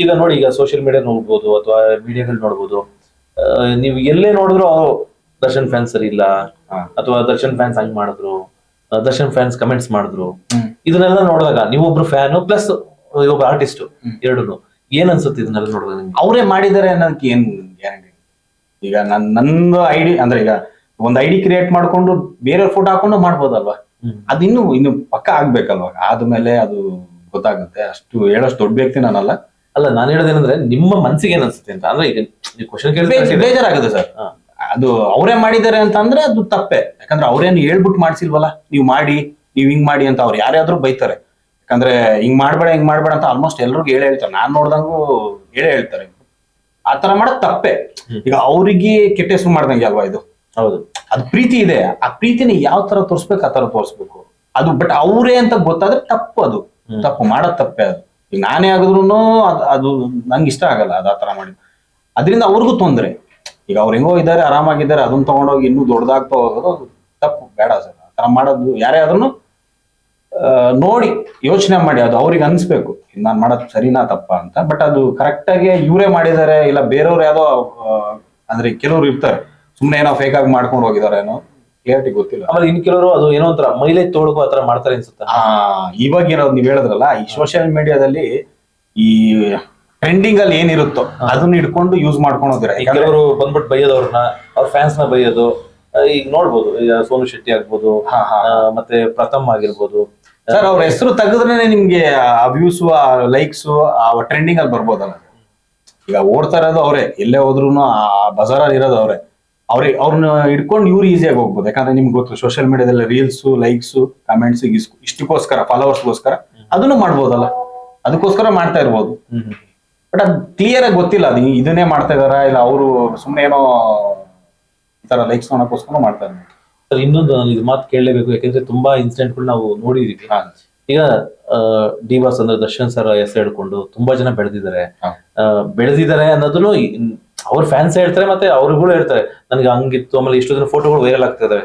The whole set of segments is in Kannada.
ಈಗ ನೋಡಿ, ಈಗ ಸೋಷಿಯಲ್ ಮೀಡಿಯಾ ನೋಡ್ಬೋದು ಅಥವಾ ಮೀಡಿಯಾಗಳು ನೋಡ್ಬೋದು. ನೀವು ಎಲ್ಲೇ ನೋಡಿದ್ರು ದರ್ಶನ್ ಫ್ಯಾನ್ಸ್ ಸರಿ ಇಲ್ಲ, ಅಥವಾ ದರ್ಶನ್ ಫ್ಯಾನ್ಸ್ ಹಂಗ್ ಮಾಡಿದ್ರು, ದರ್ಶನ್ ಫ್ಯಾನ್ಸ್ ಕಮೆಂಟ್ಸ್ ಮಾಡಿದ್ರು. ಇದನ್ನೆಲ್ಲ ನೋಡಿದಾಗ ನೀವೊಬ್ರು ಫ್ಯಾನು ಪ್ಲಸ್ ಒಬ್ಬ ಆರ್ಟಿಸ್ಟ್, ಎರಡೂ ಏನ್ ಅನ್ಸುತ್ತೆ ಇದನ್ನೆಲ್ಲ ನೋಡಿದಾಗ ನಿಮ್ಗೆ? ಅವರೇ ಮಾಡಿದ್ದಾರೆ ಅನ್ನೋದಕ್ಕೆ ಏನ್ ಗ್ಯಾರಂಟಿ? ಈಗ ನಂದು ಐಡಿ ಅಂದ್ರೆ, ಈಗ ಒಂದ್ ಐಡಿ ಕ್ರಿಯೇಟ್ ಮಾಡ್ಕೊಂಡು ಬೇರೆಯವ್ರ ಫೋಟೋ ಹಾಕೊಂಡು ಮಾಡ್ಬೋದಲ್ವಾ? ಅದು ಇನ್ನು ಪಕ್ಕ ಆಗ್ಬೇಕಲ್ವಾ? ಆದ್ಮೇಲೆ ಅದು ಗೊತ್ತಾಗುತ್ತೆ. ಅಷ್ಟು ಹೇಳೋಷ್ಟು ದೊಡ್ಡ ವ್ಯಕ್ತಿ ನಾನಲ್ಲ. ಅಲ್ಲ, ನಾನು ಹೇಳೋದೇನಂದ್ರೆ ನಿಮ್ಮ ಮನ್ಸಿಗೆ ಏನ್ ಅನ್ಸುತ್ತೆ ಅಂತ. ಅಂದ್ರೆ ಈಗ ನೀವು ಕ್ವಶನ್ ಕೇಳಿದ್ರೆ ಬೇಜಾರಾಗುತ್ತೆ ಸರ್. ಅದು ಅವರೇ ಮಾಡಿದ್ದಾರೆ ಅಂತ ಅಂದ್ರೆ ಅದು ತಪ್ಪೆ. ಯಾಕಂದ್ರೆ ಅವ್ರೇನು ಹೇಳ್ಬಿಟ್ಟು ಮಾಡ್ಸಿಲ್ವಲ್ಲ, ನೀವ್ ಮಾಡಿ, ನೀವ್ ಹಿಂಗ್ ಮಾಡಿ ಅಂತ ಅವ್ರು ಯಾರ್ಯಾದ್ರೂ ಬೈತಾರೆ. ಯಾಕಂದ್ರೆ ಹಿಂಗ್ ಮಾಡ್ಬೇಡ ಅಂತ ಆಲ್ಮೋಸ್ಟ್ ಎಲ್ರಿಗೂ ಹೇಳ್ತಾರೆ. ನಾನ್ ನೋಡ್ದಂಗೂ ಹೇಳ್ತಾರೆ. ಆತರ ಮಾಡೋದ್ ತಪ್ಪೆ. ಈಗ ಅವ್ರಿಗೆ ಕೆಟ್ಟ ಹೆಸರು ಮಾಡ್ದಂಗೆ ಅಲ್ವಾ ಇದು? ಹೌದು. ಅದು ಪ್ರೀತಿ ಇದೆ, ಆ ಪ್ರೀತಿನ ಯಾವ ತರ ತೋರಿಸ್ಬೇಕು ಆ ತರ ತೋರಿಸ್ಬೇಕು. ಅದು ಬಟ್ ಅವರೇ ಅಂತ ಗೊತ್ತಾದ್ರೆ ತಪ್ಪು. ಅದು ತಪ್ಪು, ಮಾಡೋದ್ ತಪ್ಪೆ. ಅದು ಈಗ ನಾನೇ ಆಗಿದ್ರು ಅದು ನಂಗೆ ಇಷ್ಟ ಆಗಲ್ಲ ಅದು ಆ ತರ ಮಾಡಿ. ಅದರಿಂದ ಅವ್ರಿಗೂ ತೊಂದ್ರೆ. ಈಗ ಅವ್ರು ಹೆಂಗೋ ಇದ್ದಾರೆ, ಆರಾಮಾಗಿದ್ದಾರೆ, ಅದನ್ನ ತಗೊಂಡೋಗಿ ಇನ್ನೂ ದೊಡ್ಡದಾಗ್ತಾ ಹೋಗೋದು ಅದು ತಪ್ಪು. ಬೇಡ ಸರ್ ಆ ತರ ಮಾಡೋದು. ಯಾರೇ ಆದ್ರೂ ನೋಡಿ ಯೋಚನೆ ಮಾಡಿ, ಅದು ಅವ್ರಿಗೆ ಅನ್ಸ್ಬೇಕು ನಾನ್ ಮಾಡೋದು ಸರಿನಾ ತಪ್ಪ ಅಂತ. ಬಟ್ ಅದು ಕರೆಕ್ಟ್ ಆಗಿ ಇವರೇ ಮಾಡಿದ್ದಾರೆ, ಇಲ್ಲ ಬೇರೆಯವ್ರು ಯಾವ್ದೋ ಅಂದ್ರೆ ಕೆಲವ್ರು ಇರ್ತಾರೆ ಸುಮ್ನೆ ಏನೋ ಫೇಕ್ ಆಗಿ ಮಾಡ್ಕೊಂಡು ಹೋಗಿದ್ದಾರೆ ಏನೋ, ಕ್ಲಿಯರಿಟಿ ಗೊತ್ತಿಲ್ಲ. ಆಮೇಲೆ ಇನ್ ಕೆಲವರು ಅದು ಏನೋ ಒಂಥರ ಮೈಲೇಜ್ ತೋಡ್ಕೋ ಆತರ ಮಾಡ್ತಾರೆ ಅನ್ಸುತ್ತೆ. ಇವಾಗ ಇರೋದು ನೀವ್ ಹೇಳಿದ್ರಲ್ಲ, ಈ ಸೋಷಿಯಲ್ ಮೀಡಿಯಾದಲ್ಲಿ ಈ ಟ್ರೆಂಡಿಂಗ್ ಅಲ್ಲಿ ಏನಿರುತ್ತೋ ಅದನ್ನ ಇಟ್ಕೊಂಡು ಯೂಸ್ ಮಾಡ್ಕೊಂಡು ಹೋಗ್ತಾರೆ. ಕೆಲವರು ಬಂದ್ಬಿಟ್ಟು ಬೈಯೋದವ್ರನ್ನ, ಅವ್ರ ಫ್ಯಾನ್ಸ್ ನ ಬೈಯೋದು. ಈಗ ನೋಡ್ಬೋದು, ಈಗ ಸೋನು ಶೆಟ್ಟಿ ಆಗ್ಬೋದು, ಮತ್ತೆ ಪ್ರಥಮ್ ಆಗಿರ್ಬೋದು. ಸರ್ ಅವ್ರ ಹೆಸರು ತೆಗೆದ್ರೆ ನಿಮ್ಗೆ ಆ ವ್ಯೂಸ್, ಆ ಲೈಕ್ಸ್, ಆ ಟ್ರೆಂಡಿಂಗ್ ಅಲ್ಲಿ ಬರ್ಬೋದಲ್ಲ. ಈಗ ಓಡ್ತಾ ಇರೋದು ಅವರೇ, ಎಲ್ಲೇ ಹೋದ್ರು ಆ ಬಜಾರಲ್ಲಿ ಇರೋದು ಅವರೇ. ಅವ್ರನ್ನ ಹಿಡ್ಕೊಂಡು ಇವ್ರು ಈಸಿಯಾಗಿ ಹೋಗ್ಬೋದು. ಯಾಕಂದ್ರೆ ನಿಮ್ಗೆ ಗೊತ್ತು, ಸೋಷಿಯಲ್ ಮೀಡಿಯಾದಲ್ಲಿ ರೀಲ್ಸ್, ಲೈಕ್ಸ್, ಕಮೆಂಟ್ಸ್ ಇಷ್ಟಕ್ಕೋಸ್ಕರ, ಫಾಲೋವರ್ಸ್ಗೋಸ್ಕರ ಅದನ್ನು ಮಾಡ್ಬೋದಲ್ಲ. ಅದಕ್ಕೋಸ್ಕರ ಮಾಡ್ತಾ ಇರ್ಬೋದು. ಬಟ್ ಅದು ಕ್ಲಿಯರ್ ಆಗಿ ಗೊತ್ತಿಲ್ಲ ಅದು ಇದನ್ನೇ ಮಾಡ್ತಾ ಇದಾರ, ಇಲ್ಲ ಅವರು ಸುಮ್ಮನೆ ಏನೋ ಈ ತರ ಲೈಕ್ಸ್ ನೋಡೋಕ್ಕೋಸ್ಕರ ಮಾಡ್ತಾ ಇದ್ದಾರೆ. ಇನ್ನೊಂದು ನಾನು ಇದು ಮಾತು ಕೇಳಲೇಬೇಕು, ಯಾಕಂದ್ರೆ ತುಂಬಾ ಇನ್ಸಿಡೆಂಟ್ಗಳು ನಾವು ನೋಡಿದೀವಿ. ಈಗ ಡಿ ಬಾಸ್ ಅಂದ್ರೆ ದರ್ಶನ್ ಸರ್ ಹೆಸರು ಹೇಳ್ಕೊಂಡು ತುಂಬಾ ಜನ ಬೆಳೆದಿದ್ದಾರೆ ಅನ್ನೋದನ್ನು ಅವ್ರ ಫ್ಯಾನ್ಸ್ ಹೇಳ್ತಾರೆ, ಮತ್ತೆ ಅವ್ರಿಗೂ ಹೇಳ್ತಾರೆ ನನಗೆ ಹಂಗಿತ್ತು. ಆಮೇಲೆ ಇಷ್ಟು ದಿನ ಫೋಟೋಗಳು ವೈರಲ್ ಆಗ್ತಾ ಇದಾವೆ.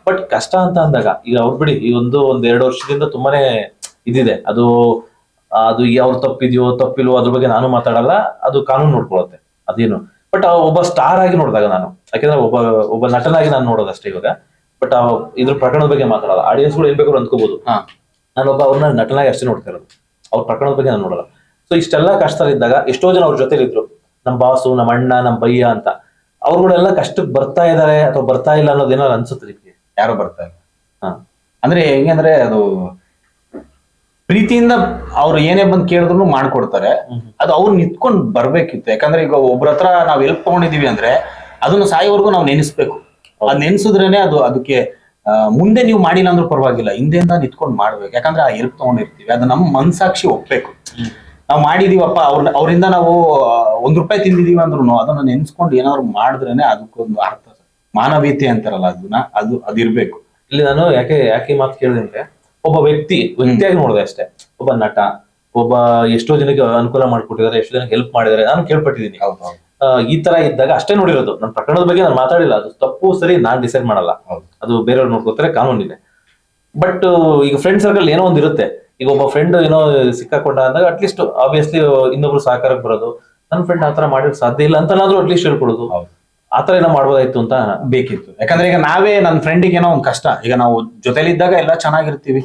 ಬಟ್ ಕಷ್ಟ ಅಂತ ಅಂದಾಗ ಈಗ ಅವ್ರು ಬಿಡಿ, ಈ ಒಂದ್ 2 ವರ್ಷದಿಂದ ತುಂಬಾನೇ ಇದಿದೆ. ಅದು ಅವ್ರ ತಪ್ಪಿದ್ಯೋ ತಪ್ಪಿಲ್ವೋ ಅದ್ರ ಬಗ್ಗೆ ನಾನು ಮಾತಾಡಲ್ಲ, ಅದು ಕಾನೂನು ನೋಡ್ಕೊಳತ್ತೆ ಅದೇನು. ಬಟ್ ಒಬ್ಬ ಸ್ಟಾರ್ ಆಗಿ ನೋಡಿದಾಗ ನಾನು, ಯಾಕಂದ್ರೆ ಒಬ್ಬ ನಟನಾಗಿ ನಾನು ನೋಡೋದಷ್ಟೇ ಇವಾಗ. ಬಟ್ ಇದ್ರ ಪ್ರಕರಣದ ಬಗ್ಗೆ ಮಾತಾಡಲ್ಲ. ಆಡಿಯನ್ಸ್ ಗಳು ಏನ್ ಬೇಕಾದ್ರು ಅಂದ್ಕೋಬಹುದು. ನಾನೊಬ್ಬ ಅವ್ರನ್ನ ನಟನಾಗಿ ಅಷ್ಟೇ ನೋಡ್ತಾ ಇರೋದು, ಅವ್ರ ಪ್ರಕರಣದ ಬಗ್ಗೆ ನಾನು ನೋಡಲ್ಲ. ಸೊ ಇಷ್ಟೆಲ್ಲ ಕಷ್ಟದಲ್ಲಿದ್ದಾಗ ಎಷ್ಟೋ ಜನ ಅವ್ರ ಜೊತೆಲಿದ್ರು, ನಮ್ ಬಾಸು, ನಮ್ಮ ಅಣ್ಣ, ನಮ್ ಭಯ್ಯ ಅಂತ. ಅವ್ರುಗಳೆಲ್ಲ ಕಷ್ಟಕ್ಕೆ ಬರ್ತಾ ಇದಾರೆ ಅಥವಾ ಬರ್ತಾ ಇಲ್ಲ ಅನ್ನೋದೇನಾದ್ರು ಅನ್ಸುತ್ತೆ ನಿಮ್ಗೆ? ಯಾರು ಬರ್ತಾ ಇಲ್ಲ. ಅಂದ್ರೆ ಹೆಂಗಂದ್ರೆ ಅದು ಪ್ರೀತಿಯಿಂದ ಅವ್ರು ಏನೇ ಬಂದ್ ಕೇಳಿದ್ರು ಮಾಡ್ಕೊಡ್ತಾರೆ. ಅದು ಅವ್ರು ನಿಂತ್ಕೊಂಡ್ ಬರ್ಬೇಕಿತ್ತು. ಯಾಕಂದ್ರೆ ಈಗ ಒಬ್ರ ಹತ್ರ ನಾವ್ ಹೆಲ್ಪ್ ತಗೊಂಡಿದೀವಿ ಅಂದ್ರೆ ಅದನ್ನ ಸಾಯೋವರೆಗೂ ನಾವು ನೆನೆಸ್ಬೇಕು. ಅದ್ ನೆನ್ಸಿದ್ರೇನೆ ಅದಕ್ಕೆ ಮುಂದೆ ನೀವು ಮಾಡಿಲ್ಲ ಅಂದ್ರೂ ಪರವಾಗಿಲ್ಲ, ಹಿಂದೆಯಿಂದ ನಿಂತ್ಕೊಂಡ್ ಮಾಡ್ಬೇಕು. ಯಾಕಂದ್ರೆ ಆ ಹೆಲ್ಪ್ ತಗೊಂಡಿರ್ತೀವಿ, ಅದು ನಮ್ಮ ಮನ್ಸಾಕ್ಷಿ ಒಪ್ಬೇಕು. ನಾವ್ ಮಾಡಿದೀವಪ್ಪ, ಅವರಿಂದ ನಾವು ₹1 ತಿಂದಿದೀವಿ ಅಂದ್ರೂ ಅದನ್ನ ನೆನ್ಸ್ಕೊಂಡು ಏನಾದ್ರು ಮಾಡಿದ್ರೇನೆ ಅದಕ್ಕೊಂದು ಅರ್ಥ. ಮಾನವೀಯತೆ ಅಂತಾರಲ್ಲ, ಅದಿರ್ಬೇಕು. ಇಲ್ಲಿ ನಾನು ಯಾಕೆ ಮಾತು ಕೇಳಿದೆ ಅಂದ್ರೆ, ಒಬ್ಬ ವ್ಯಕ್ತಿಯಾಗಿ ನೋಡಿದೆ ಅಷ್ಟೇ. ಒಬ್ಬ ನಟ, ಎಷ್ಟೋ ಜನಕ್ಕೆ ಅನುಕೂಲ ಮಾಡ್ಕೊಟ್ಟಿದ್ದಾರೆ, ಎಷ್ಟೋ ಜನಕ್ಕೆ ಹೆಲ್ಪ್ ಮಾಡಿದ್ದಾರೆ, ನಾನು ಕೇಳ್ಪಟ್ಟಿದ್ದೀನಿ. ಈ ತರ ಇದ್ದಾಗ ಅಷ್ಟೇ ನೋಡಿರೋದು. ನನ್ನ ಪ್ರಕರಣದ ಬಗ್ಗೆ ನಾನು ಮಾತಾಡಿಲ್ಲ. ಅದು ತಪ್ಪು ಸರಿ ನಾನ್ ಡಿಸೈಡ್ ಮಾಡಲ್ಲ, ಅದು ಬೇರೆಯವ್ರು ನೋಡ್ಕೋತಾರೆ, ಕಾನೂನಿದೆ. ಬಟ್ ಈಗ ಫ್ರೆಂಡ್ ಸರ್ಕಲ್ ಏನೋ ಒಂದ್ ಇರುತ್ತೆ. ಈಗ ಒಬ್ಬ ಫ್ರೆಂಡ್ ಏನೋ ಸಿಕ್ಕಾಕೊಂಡ ಅಂದಾಗ ಅಟ್ಲೀಸ್ಟ್ ಆಬ್ವಿಯಸ್ಲಿ ಇನ್ನೊಬ್ರು ಸಹಕಾರಕ್ಕೆ ಬರೋದು. ನನ್ನ ಫ್ರೆಂಡ್ ಆತರ ಮಾಡಿದ್ರೆ ಸಾಧ್ಯ ಇಲ್ಲ ಅಂತನಾದ್ರೂ ಅಟ್ಲೀಸ್ಟ್ ಹೇಳ್ಕೊಡೋದು. ಆತರ ಏನೋ ಮಾಡ್ಬೋದಾಯ್ತು ಅಂತ ಬೇಕಿತ್ತು. ಯಾಕಂದ್ರೆ ಈಗ ನಾವೇ ನನ್ನ ಫ್ರೆಂಡಿಗೆ ಏನೋ ಒಂದ್ ಕಷ್ಟ, ಈಗ ನಾವು ಜೊತೆಲಿದ್ದಾಗ ಎಲ್ಲ ಚೆನ್ನಾಗಿರ್ತೀವಿ,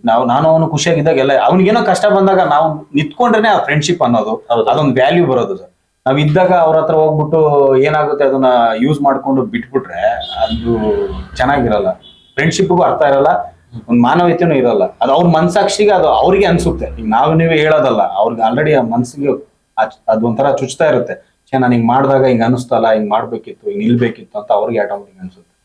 ನಾನು ಅವನು ಖುಷಿಯಾಗಿದ್ದಾಗ ಎಲ್ಲ, ಅವ್ನಿಗೇನೋ ಕಷ್ಟ ಬಂದಾಗ ನಾವು ನಿಂತ್ಕೊಂಡ್ರೇನೆ ಆ ಫ್ರೆಂಡ್ಶಿಪ್ ಅನ್ನೋದು, ಅದೊಂದು ವ್ಯಾಲ್ಯೂ ಬರೋದು ಸರ್. ನಾವ್ ಇದ್ದಾಗ ಅವ್ರ ಹತ್ರ ಹೋಗ್ಬಿಟ್ಟು ಏನಾಗುತ್ತೆ ಅದನ್ನ ಯೂಸ್ ಮಾಡ್ಕೊಂಡು ಬಿಟ್ಬಿಟ್ರೆ ಅದು ಚೆನ್ನಾಗಿರಲ್ಲ. ಫ್ರೆಂಡ್ಶಿಪ್ಗೂ ಅರ್ಥ ಇರಲ್ಲ, ಒಂದ್ ಮಾನವೀಯತೆನೂ ಇರಲ್ಲ. ಅದು ಅವ್ರ ಮನ್ಸಾಕ್ಷಿಗೆ ಅದು ಅವ್ರಿಗೆ ಅನ್ಸುತ್ತೆ. ಈಗ ನೀವೇ ಹೇಳೋದಲ್ಲ, ಅವ್ರಿಗೆ ಆಲ್ರೆಡಿ ಆ ಮನ್ಸಿಗೆ ಅದೊಂಥರ ಚುಚ್ತಾ ಇರುತ್ತೆ. ನಾನು ಹಿಂಗ್ ಮಾಡಿದಾಗ ಹಿಂಗ್ ಅನಿಸ್ತಲ್ಲ, ಹಿಂಗ್ ಮಾಡ್ಬೇಕಿತ್ತು, ಹಿಂಗ್ ನಿಲ್ಬೇಕಿತ್ತು ಅಂತ ಅವ್ರಿಗೆ ಆಟೋಮೆಟಿಕ್ ಅನ್ಸುತ್ತೆ.